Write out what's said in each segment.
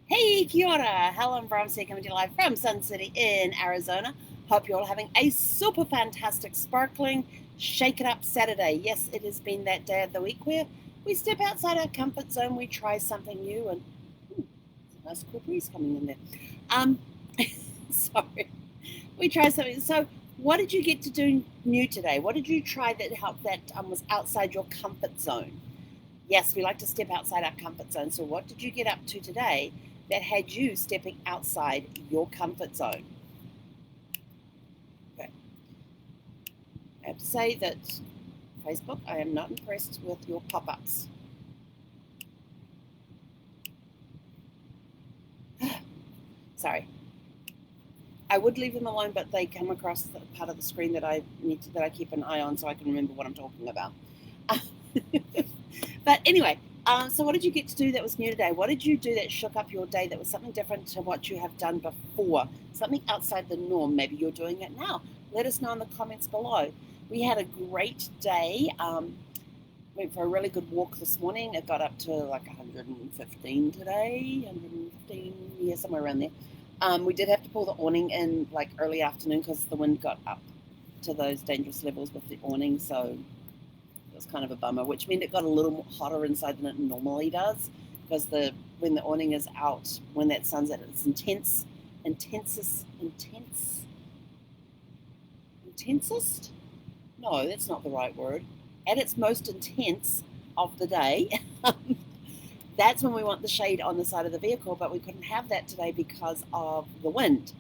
Hey, kia ora. Helen Brahms here, coming to you live from Sun City in Arizona. Hope you're all having a super fantastic, sparkling, shake it up Saturday. Yes, it has been that day of the week where we step outside our comfort zone, we try something new, and there's a nice cool breeze coming in there. Um, sorry, we try something. So, what did you get to do new today? What did you try that helped that was outside your comfort zone? Yes, we like to step outside our comfort zone. So, what did you get up to today that had you stepping outside your comfort zone? Okay. I have to say that, Facebook, I am not impressed with your pop ups. Sorry. I would leave them alone, but they come across the part of the screen that I keep an eye on so I can remember what I'm talking about. But anyway, so what did you get to do that was new today? What did you do that shook up your day that was something different to what you have done before? Something outside the norm. Maybe you're doing it now. Let us know in the comments below. We had a great day. Went for a really good walk this morning. It got up to like 115 today, 115, yeah, somewhere around there. We did have to pull the awning in like early afternoon because the wind got up to those dangerous levels with the awning, so it was kind of a bummer, which meant it got a little hotter inside than it normally does because when the awning is out, when that sun's at its intensest. No, that's not the right word. At its most intense of the day, that's when we want the shade on the side of the vehicle, but we couldn't have that today because of the wind.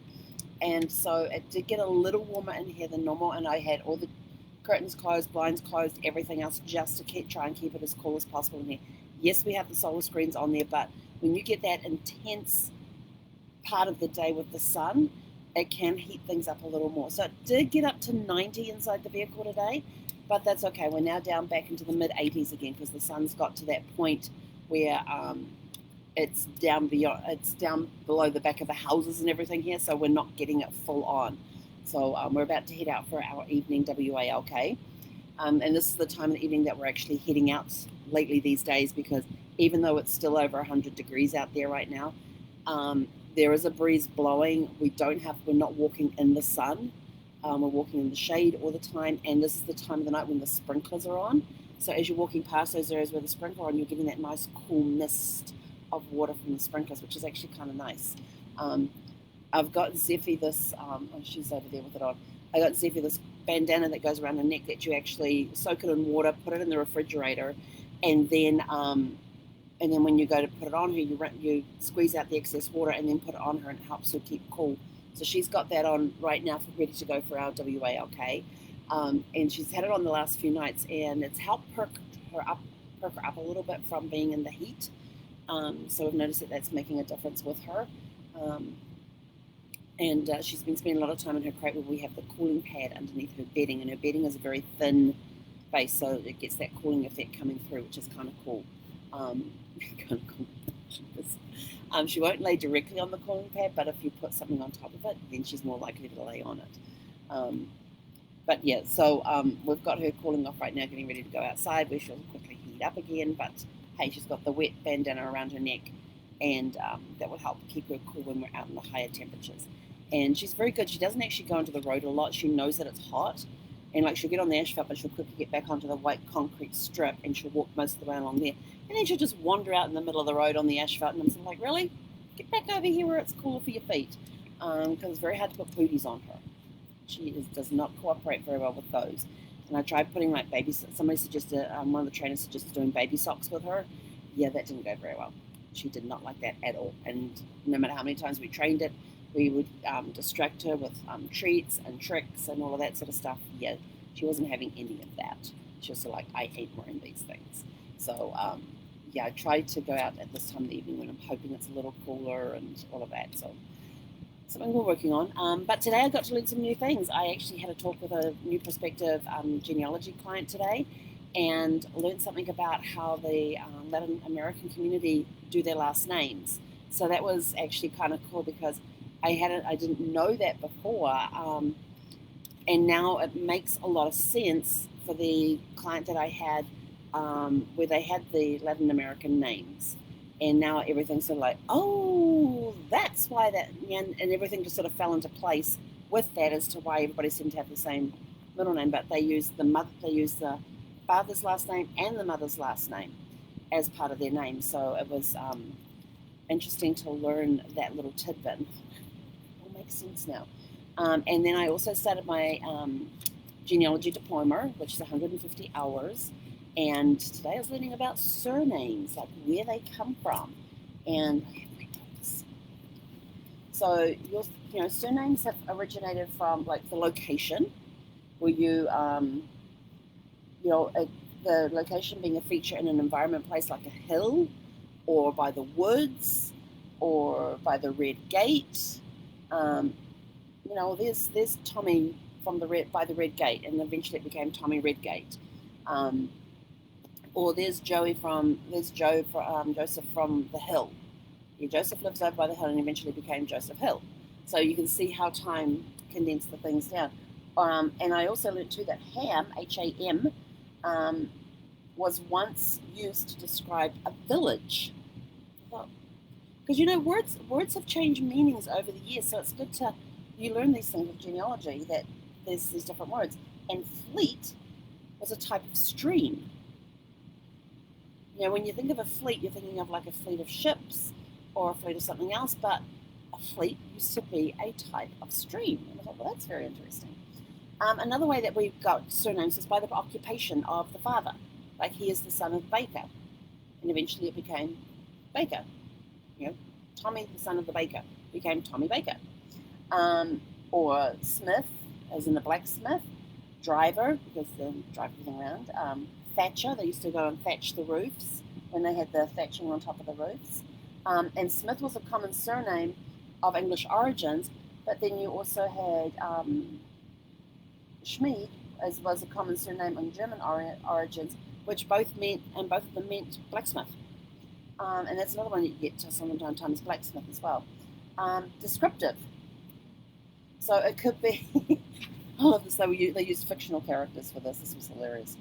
And so it did get a little warmer in here than normal, and I had all the curtains closed, blinds closed, everything else just to try and keep it as cool as possible in here. Yes, we have the solar screens on there, but when you get that intense part of the day with the sun, it can heat things up a little more. So it did get up to 90 inside the vehicle today, but that's okay. We're now down back into the mid 80s again because the sun's got to that point where it's down below the back of the houses and everything here, so we're not getting it full on. So we're about to head out for our evening WALK, and this is the time of the evening that we're actually heading out lately these days because even though it's still over 100 degrees out there right now, there is a breeze blowing. We're not walking in the sun. We're walking in the shade all the time, and this is the time of the night when the sprinklers are on. So as you're walking past those areas where the sprinklers are on, you're getting that nice cool mist of water from the sprinklers, which is actually kind of nice. I've got Zeffie this, she's over there with it on. I got Zeffie this bandana that goes around her neck that you actually soak it in water, put it in the refrigerator, and then when you go to put it on her, you squeeze out the excess water and then put it on her, and it helps her keep cool. So she's got that on right now, ready to go for our WALK. And she's had it on the last few nights, and it's helped perk her up a little bit from being in the heat. So we've noticed that that's making a difference with her. And she's been spending a lot of time in her crate where we have the cooling pad underneath her bedding, and her bedding is a very thin base, so it gets that cooling effect coming through, which is kind of cool. She won't lay directly on the cooling pad, but if you put something on top of it, then she's more likely to lay on it. But yeah, so we've got her cooling off right now, getting ready to go outside where she'll quickly heat up again. But hey, she's got the wet bandana around her neck, and that will help keep her cool when we're out in the higher temperatures. And she's very good. She doesn't actually go onto the road a lot. She knows that it's hot, and like she'll get on the asphalt, but she'll quickly get back onto the white concrete strip, and she'll walk most of the way along there. And then she'll just wander out in the middle of the road on the asphalt, and I'm sort of like, really? Get back over here where it's cooler for your feet, because it's very hard to put booties on her. She does not cooperate very well with those. And I tried putting like somebody suggested, one of the trainers suggested doing baby socks with her. Yeah, that didn't go very well. She did not like that at all. And no matter how many times we trained it, we would distract her with treats and tricks and all of that sort of stuff. Yeah, she wasn't having any of that. She was sort of like, I hate wearing these things. So yeah, I tried to go out at this time of the evening when I'm hoping it's a little cooler and all of that. So something we're working on. But today I got to learn some new things. I actually had a talk with a new prospective genealogy client today, and learned something about how the Latin American community do their last names. So that was actually kind of cool because I didn't know that before, and now it makes a lot of sense for the client that I had where they had the Latin American names. And now everything's sort of like, oh, that's why that, and everything just sort of fell into place with that as to why everybody seemed to have the same middle name, but they use the father's last name and the mother's last name as part of their name. So it was interesting to learn that little tidbit. It all makes sense now. And then I also started my genealogy diploma, which is 150 hours. And today I was learning about surnames, like where they come from. And I have my notes. So surnames have originated from like the location, where the location being a feature in an environment place like a hill, or by the woods, or by the Red Gate. There's Tommy by the Red Gate, and eventually it became Tommy Redgate. Or there's Joseph from the Hill. Yeah, Joseph lives over by the hill and eventually became Joseph Hill. So you can see how time condensed the things down. And I also learned too that Ham, H-A-M, was once used to describe a village. Because words have changed meanings over the years, so it's good you learn these things with genealogy, that there's these different words. And fleet was a type of stream. When you think of a fleet, you're thinking of like a fleet of ships or a fleet of something else, but a fleet used to be a type of stream. And I thought, well, that's very interesting. Another way that we've got surnames is by the occupation of the father. Like he is the son of Baker, and eventually it became Baker. Tommy, the son of the baker, became Tommy Baker. Or Smith, as in the blacksmith. Driver, because they drive everything around. Thatcher, they used to go and thatch the roofs when they had the thatching on top of the roofs. And Smith was a common surname of English origins, but then you also had Schmid, as was a common surname of German origins, which both of them meant blacksmith. And that's another one you get to sometimes blacksmith as well. Descriptive. So it could be, I love this, they used fictional characters for this. This was hilarious.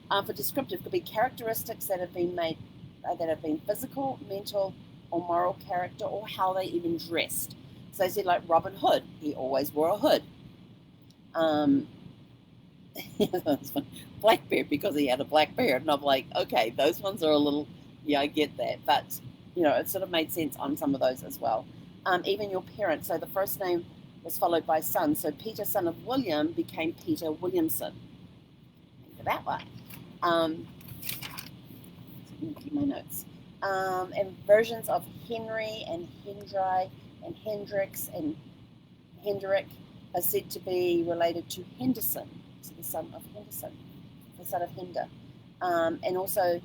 For descriptive, could be characteristics that have been physical, mental, or moral character, or how they even dressed. So they said like Robin Hood, he always wore a hood. Blackbeard, because he had a black beard, and I'm like, okay, those ones are a little, yeah, I get that, but it sort of made sense on some of those as well. Even your parents, so the first name was followed by son, so Peter, son of William, became Peter Williamson. Think of that one. Keep my notes. And versions of Henry and Hendry and Hendrix and Hendrick are said to be related to Henderson, so the son of Henderson, the son of Hender. And also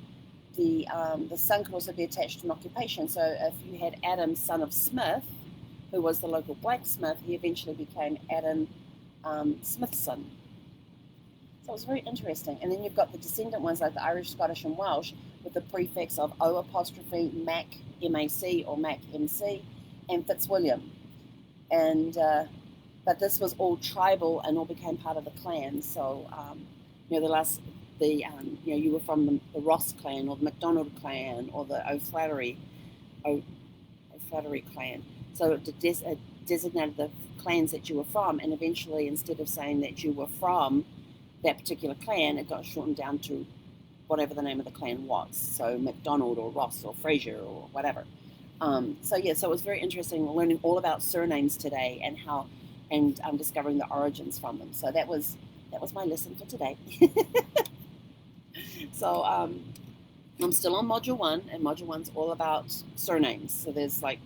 the son could also be attached to an occupation. So if you had Adam, son of Smith, who was the local blacksmith, he eventually became Adam Smithson. So it was very interesting. And then you've got the descendant ones like the Irish, Scottish, and Welsh with the prefix of O apostrophe Mac, M-A-C, or Mac, M-C, and Fitzwilliam. And but this was all tribal and all became part of the clan. So you were from the Ross clan or the MacDonald clan or the O'Flaherty clan. So it designated the clans that you were from, and eventually, instead of saying that you were from that particular clan, it got shortened down to whatever the name of the clan was. So MacDonald or Ross or Fraser or whatever. So it was very interesting learning all about surnames today and discovering the origins from them. So that was my lesson for today. So I'm still on Module 1, and Module 1's all about surnames. So there's like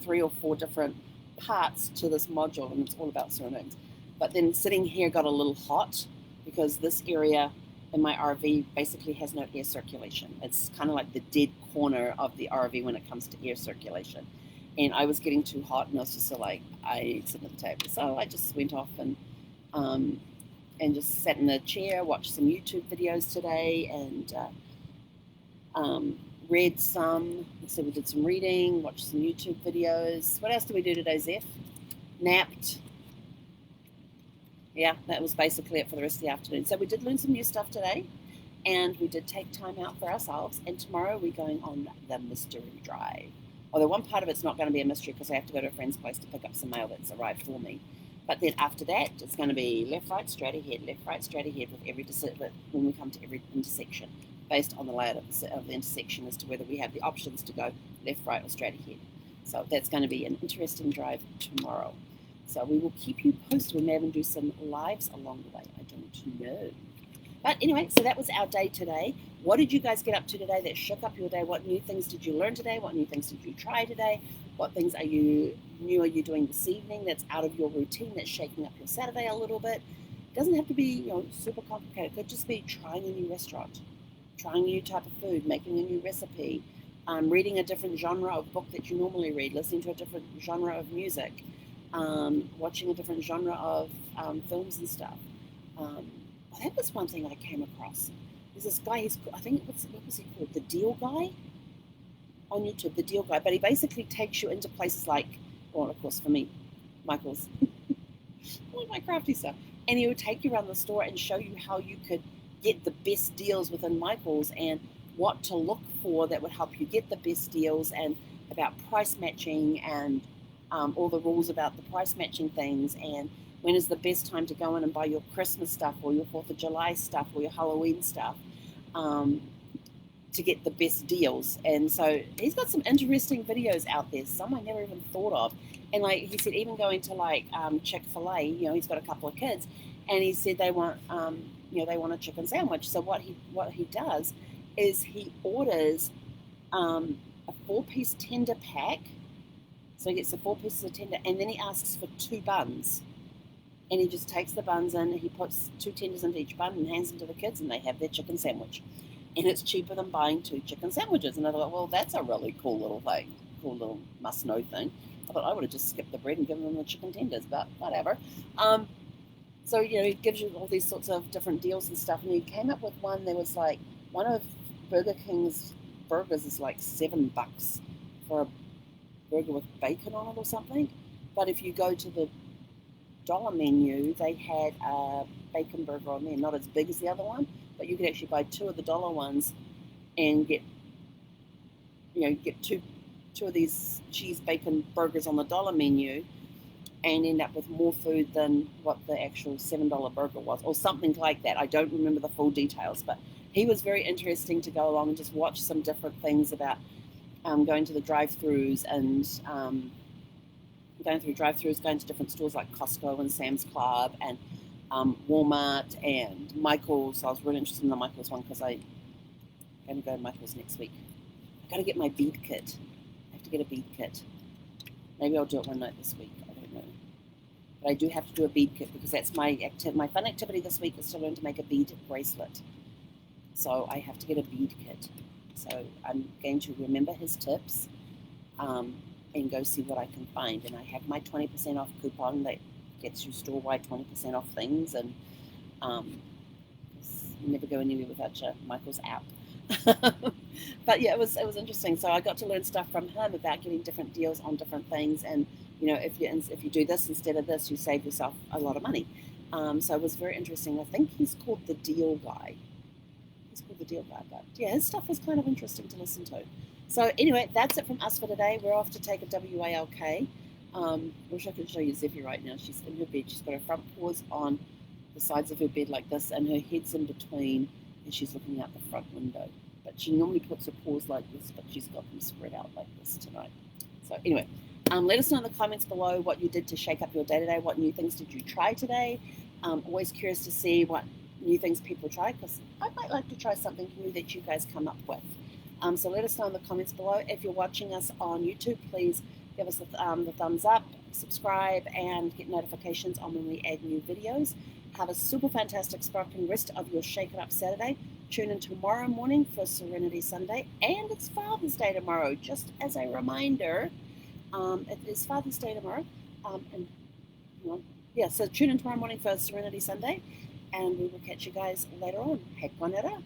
3 or 4 different parts to this module, and it's all about surnames. But then sitting here got a little hot because this area in my RV basically has no air circulation. It's kind of like the dead corner of the RV when it comes to air circulation. And I was getting too hot, and I was just I sit at the table. So I just went off and just sat in the chair, watched some YouTube videos today, and read some. So we did some reading, watched some YouTube videos. What else did we do today, Zeph? Napped. Yeah, that was basically it for the rest of the afternoon. So we did learn some new stuff today, And we did take time out for ourselves. And tomorrow we're going on the mystery drive. Although one part of it's not going to be a mystery because I have to go to a friend's place to pick up some mail that's arrived for me. But then after that, it's going to be left, right, straight ahead with every when we come to every intersection, based on the layout of the intersection as to whether we have the options to go left, right, or straight ahead. So that's going to be an interesting drive tomorrow. So we will keep you posted. We may even do some lives along the way. I don't know. But anyway, so that was our day today. What did you guys get up to today that shook up your day? What new things did you learn today? What new things did you try today? What things are you doing this evening that's out of your routine, that's shaking up your Saturday a little bit? It doesn't have to be super complicated. It could just be trying a new restaurant, trying a new type of food, making a new recipe, reading a different genre of book that you normally read, listening to a different genre of music, watching a different genre of films and stuff. That was one thing I came across. There's this guy, what was he called? The Deal Guy? On YouTube, The Deal Guy. But he basically takes you into places like, well, of course, for me, Michael's. All my crafty stuff. And he would take you around the store and show you how you could get the best deals within Michael's and what to look for that would help you get the best deals, and about price matching and all the rules about the price matching things, and when is the best time to go in and buy your Christmas stuff or your 4th of July stuff or your Halloween stuff to get the best deals. And so he's got some interesting videos out there, some I never even thought of. And like he said, even going to like Chick-fil-A, he's got a couple of kids, and he said they want they want a chicken sandwich. So what he does is he orders a 4-piece tender pack. So he gets the 4 pieces of tender, and then he asks for 2 buns. And he just takes the buns in, he puts 2 tenders into each bun and hands them to the kids, and they have their chicken sandwich. And it's cheaper than buying 2 chicken sandwiches. And I thought, well, that's a really cool little thing, cool little must-know thing. I thought I would have just skipped the bread and given them the chicken tenders, but whatever. So, he gives you all these sorts of different deals and stuff. And he came up with one, there was like, one of Burger King's burgers is like $7 for a burger with bacon on it or something. But if you go to the dollar menu, they had a bacon burger on there, not as big as the other one, but you could actually buy 2 of the dollar ones and get two of these cheese bacon burgers on the dollar menu and end up with more food than what the actual $7 burger was, or something like that. I don't remember the full details, but he was very interesting to go along and just watch some different things about going to the drive-thrus and going to different stores like Costco and Sam's Club and Walmart and Michael's. So I was really interested in the Michael's one because I'm going to go to Michael's next week. I've got to get my bead kit. I have to get a bead kit. Maybe I'll do it one night this week. I don't know. But I do have to do a bead kit because that's my fun activity this week is to learn to make a bead bracelet. So I have to get a bead kit. So I'm going to remember his tips and go see what I can find. And I have my 20% off coupon that gets you store-wide 20% off things. And you never go anywhere without your Michael's app. But yeah, it was interesting. So I got to learn stuff from him about getting different deals on different things. And, if you do this instead of this, you save yourself a lot of money. So it was very interesting. I think he's called The Deal Guy. But yeah, his stuff was kind of interesting to listen to. So anyway, that's it from us for today. We're off to take a WALK. Wish I could show you Zeffie right now. She's in her bed. She's got her front paws on the sides of her bed like this, and her head's in between, and she's looking out the front window. But she normally puts her paws like this, but she's got them spread out like this tonight. So anyway, let us know in the comments below what you did to shake up your day today. What new things did you try today? Always curious to see what new things people try, because I might like to try something new that you guys come up with. So let us know in the comments below. If you're watching us on YouTube, please give us the thumbs up, subscribe, and get notifications on when we add new videos. Have a super fantastic, sparkling rest of your Shake It Up Saturday. Tune in tomorrow morning for Serenity Sunday, and it's Father's Day tomorrow, just as a reminder. It is Father's Day tomorrow. So tune in tomorrow morning for Serenity Sunday, and we will catch you guys later on. Hek Wanera.